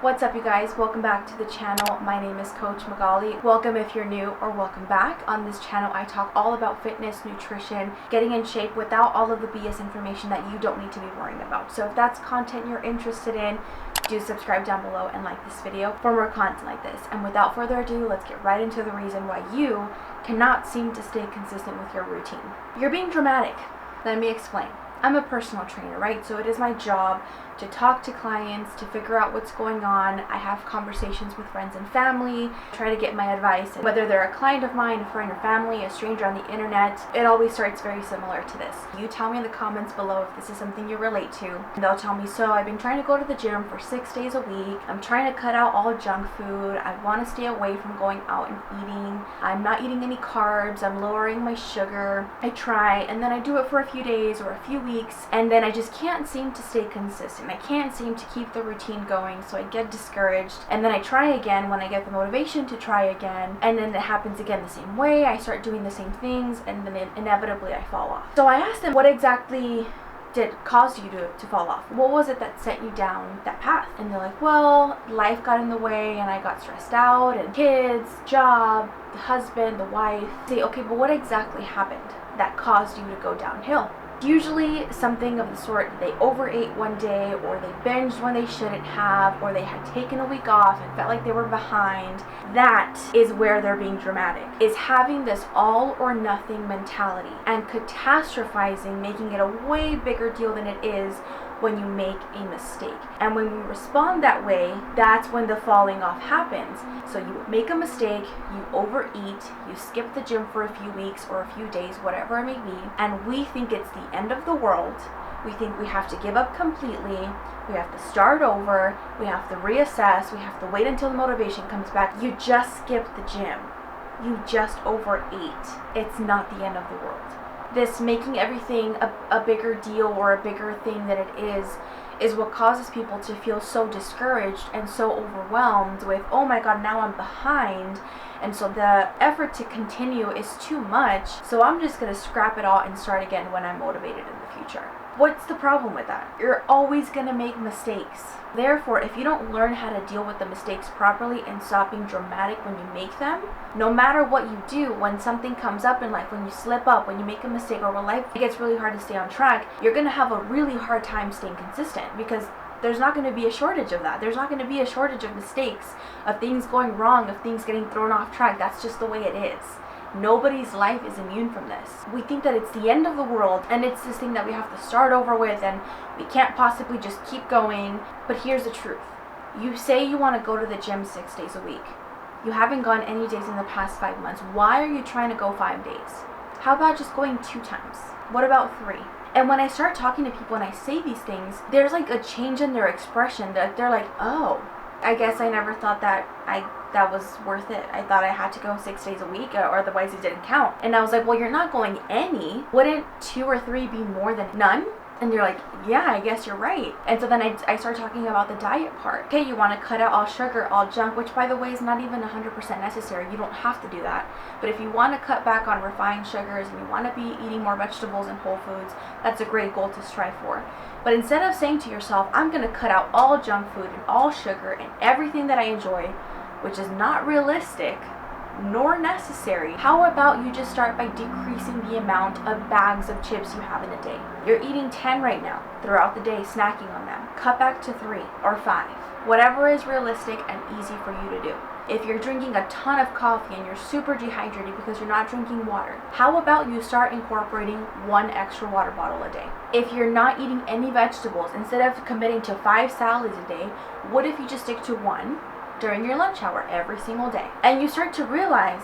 What's up, you guys? Welcome back to the channel. My name is Coach Magali. Welcome if you're new, or welcome back. On this channel I talk all about fitness, nutrition, getting in shape without all of the BS information that you don't need to be worrying about. So if that's content you're interested in, do subscribe down below and like this video for more content like this. And without further ado, let's get right into the reason why you cannot seem to stay consistent with your routine. You're being dramatic. Let me explain. I'm a personal trainer, right? So it is my job to talk to clients, to figure out what's going on. I have conversations with friends and family, try to get my advice. And whether they're a client of mine, a friend or family, a stranger on the internet, it always starts very similar to this. You tell me in the comments below if this is something you relate to. And they'll tell me, so I've been trying to go to the gym for 6 days a week. I'm trying to cut out all junk food. I want to stay away from going out and eating. I'm not eating any carbs. I'm lowering my sugar. I try, and then I do it for a few days or a few weeks, and then I just can't seem to stay consistent. I can't seem to keep the routine going, so I get discouraged, and then I try again when I get the motivation to try again, and then it happens again the same way. I start doing the same things, and then inevitably I fall off. So I asked them, what exactly did cause you to fall off? What was it that sent you down that path? And they're like, well, life got in the way and I got stressed out, and kids, job, the husband, the wife. Say, okay, but what exactly happened that caused you to go downhill? Usually something of the sort, they overate one day, or they binged when they shouldn't have, or they had taken a week off and felt like they were behind. That is where they're being dramatic, is having this all or nothing mentality and catastrophizing, making it a way bigger deal than it is when you make a mistake. And when we respond that way, that's when the falling off happens. So you make a mistake, you overeat, you skip the gym for a few weeks or a few days, whatever it may be, and we think it's the end of the world. We think we have to give up completely, we have to start over, we have to reassess, we have to wait until the motivation comes back. You just skipped the gym. You just overate. It's not the end of the world. This making everything a bigger deal or a bigger thing than it is what causes people to feel so discouraged and so overwhelmed with, oh my god, now I'm behind, and so the effort to continue is too much, so I'm just going to scrap it all and start again when I'm motivated in the future. What's the problem with that? You're always going to make mistakes. Therefore, if you don't learn how to deal with the mistakes properly and stop being dramatic when you make them, no matter what you do, when something comes up in life, when you slip up, when you make a mistake, or when life gets really hard to stay on track, you're going to have a really hard time staying consistent, because there's not going to be a shortage of that. There's not going to be a shortage of mistakes, of things going wrong, of things getting thrown off track. That's just the way it is. Nobody's life is immune from this. We think that it's the end of the world, and it's this thing that we have to start over with, and we can't possibly just keep going. But here's the truth. You say you want to go to the gym 6 days a week. You haven't gone any days in the past 5 months. Why are you trying to go 5 days? How about just going 2 times? What about 3? And when I start talking to people and I say these things, there's like a change in their expression. That they're like, oh, I guess I never thought that was worth it. I thought I had to go 6 days a week, or otherwise it didn't count. And I was like, well, you're not going any. Wouldn't 2 or 3 be more than none? And you're like, yeah, I guess you're right. And so then I start talking about the diet part. Okay, you want to cut out all sugar, all junk, which by the way is not even 100% necessary. You don't have to do that. But if you want to cut back on refined sugars and you want to be eating more vegetables and whole foods, that's a great goal to strive for. But instead of saying to yourself, I'm going to cut out all junk food and all sugar and everything that I enjoy, which is not realistic nor necessary, how about you just start by decreasing the amount of bags of chips you have in a day? You're eating 10 right now throughout the day, snacking on them. Cut back to 3 or 5. Whatever is realistic and easy for you to do. If you're drinking a ton of coffee and you're super dehydrated because you're not drinking water, how about you start incorporating 1 extra water bottle a day? If you're not eating any vegetables, instead of committing to 5 salads a day, what if you just stick to 1 during your lunch hour every single day? And you start to realize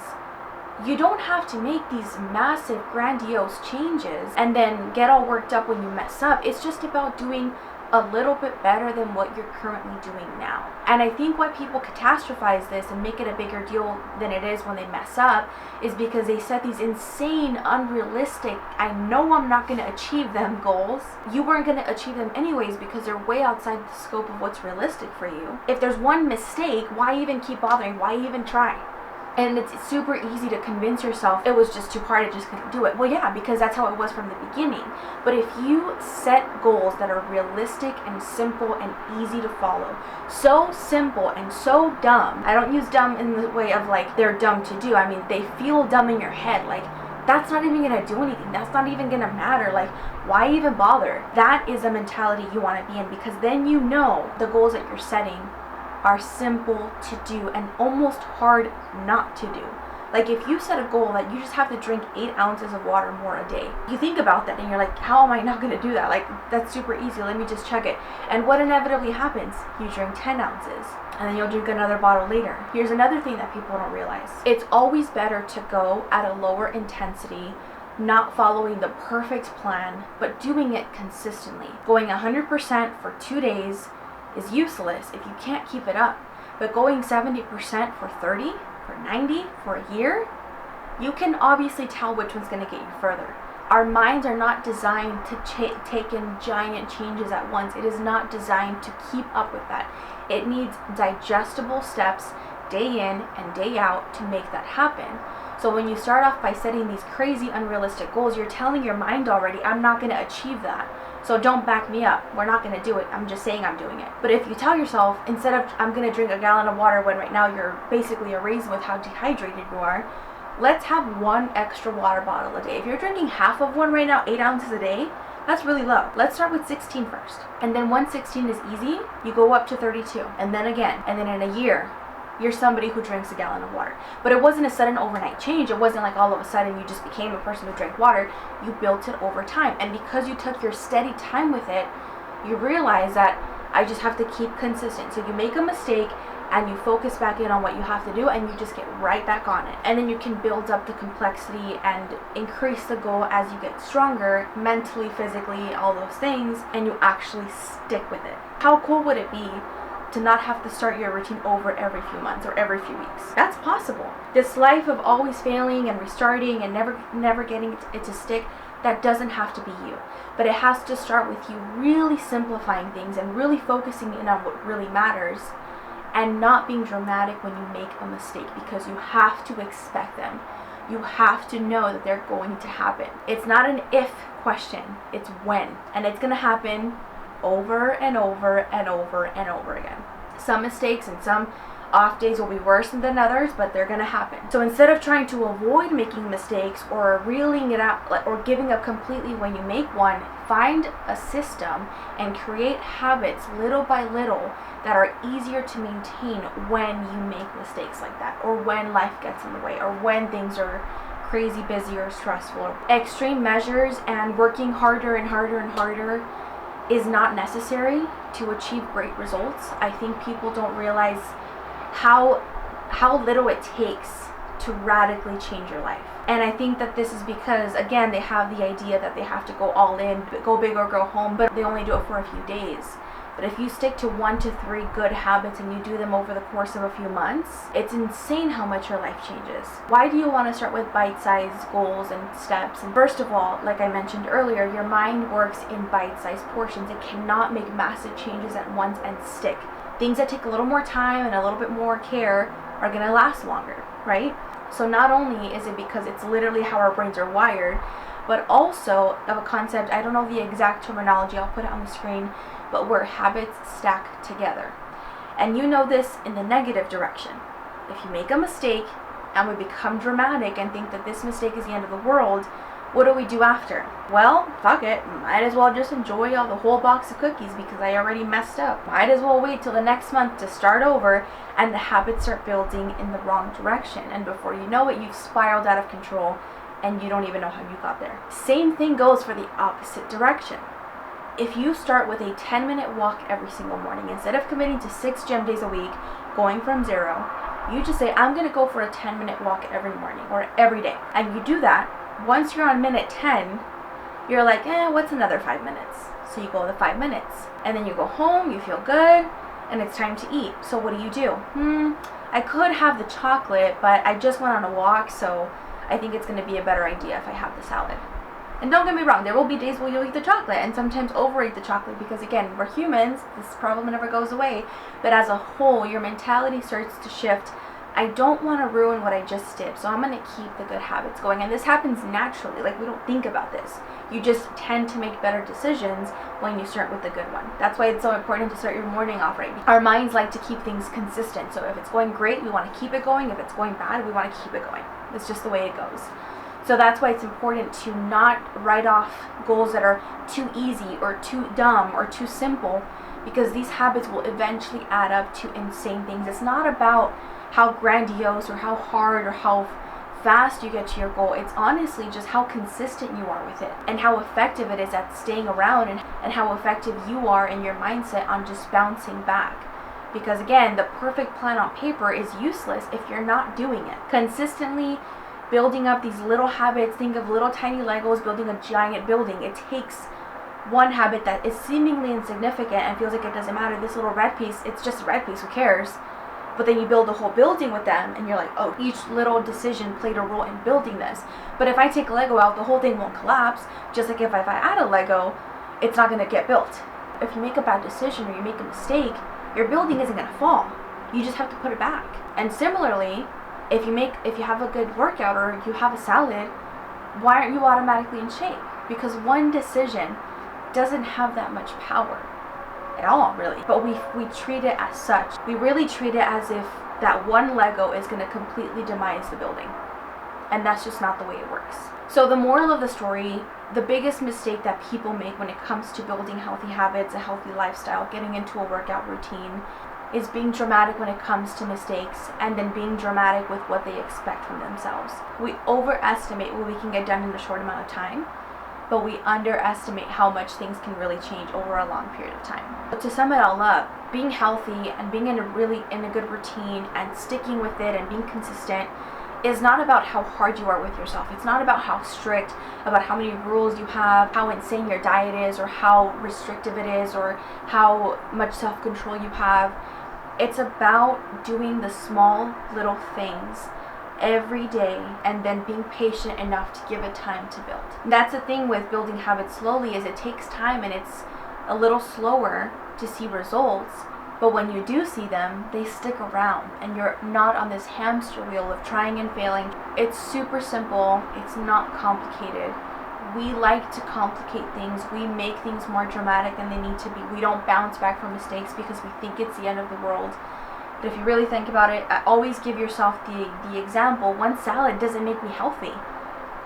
you don't have to make these massive, grandiose changes and then get all worked up when you mess up. It's just about doing a little bit better than what you're currently doing now. And I think why people catastrophize this and make it a bigger deal than it is when they mess up is because they set these insane, unrealistic, I know I'm not going to achieve them goals. You weren't going to achieve them anyways because they're way outside the scope of what's realistic for you. If there's one mistake, why even keep bothering? Why even try? And it's super easy to convince yourself it was just too hard, I just couldn't do it. Well, yeah, because that's how it was from the beginning. But if you set goals that are realistic and simple and easy to follow, so simple and so dumb. I don't use dumb in the way of like they're dumb to do. I mean, they feel dumb in your head. Like, that's not even gonna do anything. That's not even gonna matter. Like, why even bother? That is a mentality you want to be in, because then you know the goals that you're setting are simple to do and almost hard not to do. Like, if you set a goal that you just have to drink 8 ounces of water more a day, you think about that and you're like, how am I not going to do that? Like, that's super easy. Let me just check it. And what inevitably happens? You drink 10 ounces and then you'll drink another bottle later. Here's another thing that people don't realize. It's always better to go at a lower intensity, not following the perfect plan, but doing it consistently. Going 100% for 2 days is useless if you can't keep it up. But going 70% for 30, for 90, for a year, you can obviously tell which one's going to get you further. Our minds are not designed to take in giant changes at once. It is not designed to keep up with that. It needs digestible steps day in and day out to make that happen. So when you start off by setting these crazy unrealistic goals, you're telling your mind already, I'm not going to achieve that. So don't back me up. We're not going to do it. I'm just saying I'm doing it. But if you tell yourself, instead of I'm going to drink a gallon of water when right now you're basically a raisin with how dehydrated you are, let's have 1 extra water bottle a day. If you're drinking half of one right now, 8 ounces a day, that's really low. Let's start with 16 first. And then once 16 is easy, you go up to 32. And then again. And then in a year, you're somebody who drinks a gallon of water. But it wasn't a sudden overnight change. It wasn't like all of a sudden you just became a person who drank water. You built it over time. And because you took your steady time with it, you realize that I just have to keep consistent. So you make a mistake and you focus back in on what you have to do and you just get right back on it. And then you can build up the complexity and increase the goal as you get stronger, mentally, physically, all those things, and you actually stick with it. How cool would it be to not have to start your routine over every few months or every few weeks? That's possible. This life of always failing and restarting and never getting it to stick, that doesn't have to be you. But it has to start with you really simplifying things and really focusing in on what really matters and not being dramatic when you make a mistake, because you have to expect them. You have to know that they're going to happen. It's not an if question, it's when. And it's going to happen over and over and over and over again. Some mistakes and some off days will be worse than others, but they're going to happen. So instead of trying to avoid making mistakes or reeling it out or giving up completely when you make one, find a system and create habits little by little that are easier to maintain when you make mistakes like that, or when life gets in the way, or when things are crazy busy or stressful. Extreme measures and working harder and harder and harder is not necessary to achieve great results. I think people don't realize how little it takes to radically change your life. And I think that this is because, again, they have the idea that they have to go all in, go big or go home, but they only do it for a few days. But if you stick to 1 to 3 good habits and you do them over the course of a few months, it's insane how much your life changes. Why do you want to start with bite-sized goals and steps? And first of all, like I mentioned earlier, your mind works in bite-sized portions. It cannot make massive changes at once and stick. Things that take a little more time and a little bit more care are going to last longer, right? So not only is it because it's literally how our brains are wired, but also of a concept, I don't know the exact terminology, I'll put it on the screen, but where habits stack together. And you know this in the negative direction. If you make a mistake and we become dramatic and think that this mistake is the end of the world, what do we do after? Well, fuck it, might as well just enjoy the whole box of cookies because I already messed up. Might as well wait till the next month to start over, and the habits start building in the wrong direction. And before you know it, you've spiraled out of control and you don't even know how you got there. Same thing goes for the opposite direction. If you start with a 10-minute walk every single morning, instead of committing to 6 gym days a week, going from 0, you just say, I'm going to go for a 10-minute walk every morning or every day. And you do that. Once you're on minute 10, you're like, what's another 5 minutes? So you go the 5 minutes. And then you go home, you feel good, and it's time to eat. So what do? I could have the chocolate, but I just went on a walk, so I think it's going to be a better idea if I have the salad. And don't get me wrong, there will be days where you'll eat the chocolate and sometimes overeat the chocolate because, again, we're humans. This problem never goes away. But as a whole, your mentality starts to shift. I don't want to ruin what I just did, so I'm going to keep the good habits going. And this happens naturally. Like, we don't think about this. You just tend to make better decisions when you start with the good one. That's why it's so important to start your morning off right. Our minds like to keep things consistent. So if it's going great, we want to keep it going. If it's going bad, we want to keep it going. It's just the way it goes. So that's why it's important to not write off goals that are too easy or too dumb or too simple, because these habits will eventually add up to insane things. It's not about how grandiose or how hard or how fast you get to your goal. It's honestly just how consistent you are with it and how effective it is at staying around, and how effective you are in your mindset on just bouncing back. Because again, the perfect plan on paper is useless if you're not doing it. Consistently building up these little habits, think of little tiny Legos building a giant building. It takes one habit that is seemingly insignificant and feels like it doesn't matter. This little red piece, it's just a red piece, who cares? But then you build a whole building with them, and you're like, oh, each little decision played a role in building this. But if I take a Lego out, the whole thing won't collapse. Just like if I add a Lego, it's not going to get built. If you make a bad decision or you make a mistake, your building isn't going to fall. You just have to put it back. And similarly, if you have a good workout or you have a salad, why aren't you automatically in shape? Because one decision doesn't have that much power at all, really. But we treat it as such. We really treat it as if that one Lego is going to completely demise the building. And that's just not the way it works. So the moral of the story, the biggest mistake that people make when it comes to building healthy habits, a healthy lifestyle, getting into a workout routine, is being dramatic when it comes to mistakes, and then being dramatic with what they expect from themselves. We overestimate what we can get done in a short amount of time, but we underestimate how much things can really change over a long period of time. But to sum it all up, being healthy and being in a good routine and sticking with it and being consistent is not about how hard you are with yourself. It's not about how strict, about how many rules you have, how insane your diet is, or how restrictive it is, or how much self-control you have. It's about doing the small little things every day and then being patient enough to give it time to build. That's the thing with building habits slowly, is it takes time and it's a little slower to see results, but when you do see them, they stick around and you're not on this hamster wheel of trying and failing. It's super simple. It's not complicated. We like to complicate things. We make things more dramatic than they need to be. We don't bounce back from mistakes because we think it's the end of the world. But if you really think about it, always give yourself the example, one salad doesn't make me healthy.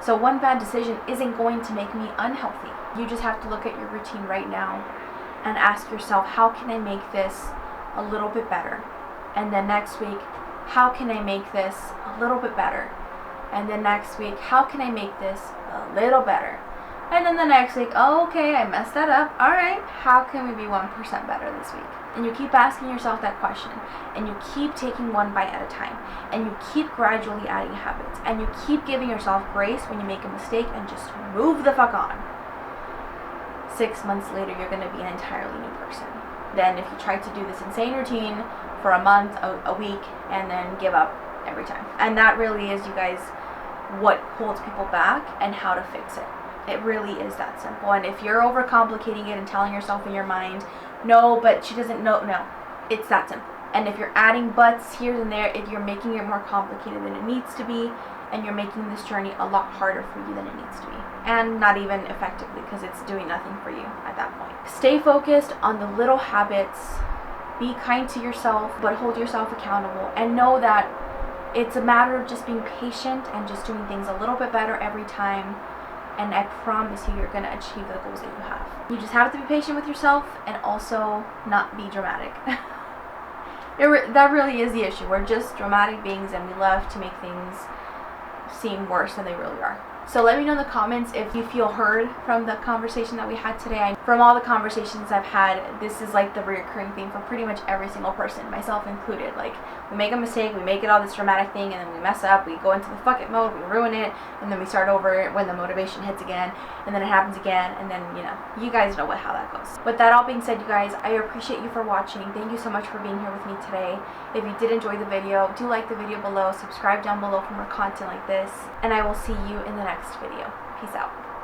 So one bad decision isn't going to make me unhealthy. You just have to look at your routine right now and ask yourself, how can I make this a little bit better? And then next week, how can I make this a little bit better? And then next week, how can I make this a little better? And then the next week, oh, okay, I messed that up. All right, how can we be 1% better this week? And you keep asking yourself that question, and you keep taking one bite at a time, and you keep gradually adding habits, and you keep giving yourself grace when you make a mistake, and just move the fuck on. 6 months later, you're going to be an entirely new person. Then if you try to do this insane routine for a month, a week, and then give up every time. And that really is, you guys, what holds people back and how to fix it. It really is that simple. And if you're overcomplicating it and telling yourself in your mind, no, but she doesn't know, no, it's that simple. And if you're adding buts here and there, if you're making it more complicated than it needs to be, and you're making this journey a lot harder for you than it needs to be. And not even effectively, because it's doing nothing for you at that point. Stay focused on the little habits. Be kind to yourself, but hold yourself accountable. And know that it's a matter of just being patient and just doing things a little bit better every time. And I promise you're going to achieve the goals that you have. You just have to be patient with yourself and also not be dramatic. That really is the issue. We're just dramatic beings and we love to make things seem worse than they really are. So let me know in the comments if you feel heard from the conversation that we had today. From all the conversations I've had, this is like the recurring theme for pretty much every single person, myself included. Like, we make a mistake, we make it all this dramatic thing, and then we mess up, we go into the fuck it mode, we ruin it, and then we start over when the motivation hits again, and then it happens again, and then, you guys know how that goes. With that all being said, you guys, I appreciate you for watching. Thank you so much for being here with me today. If you did enjoy the video, do like the video below, subscribe down below for more content like this, and I will see you in the next video. Peace out.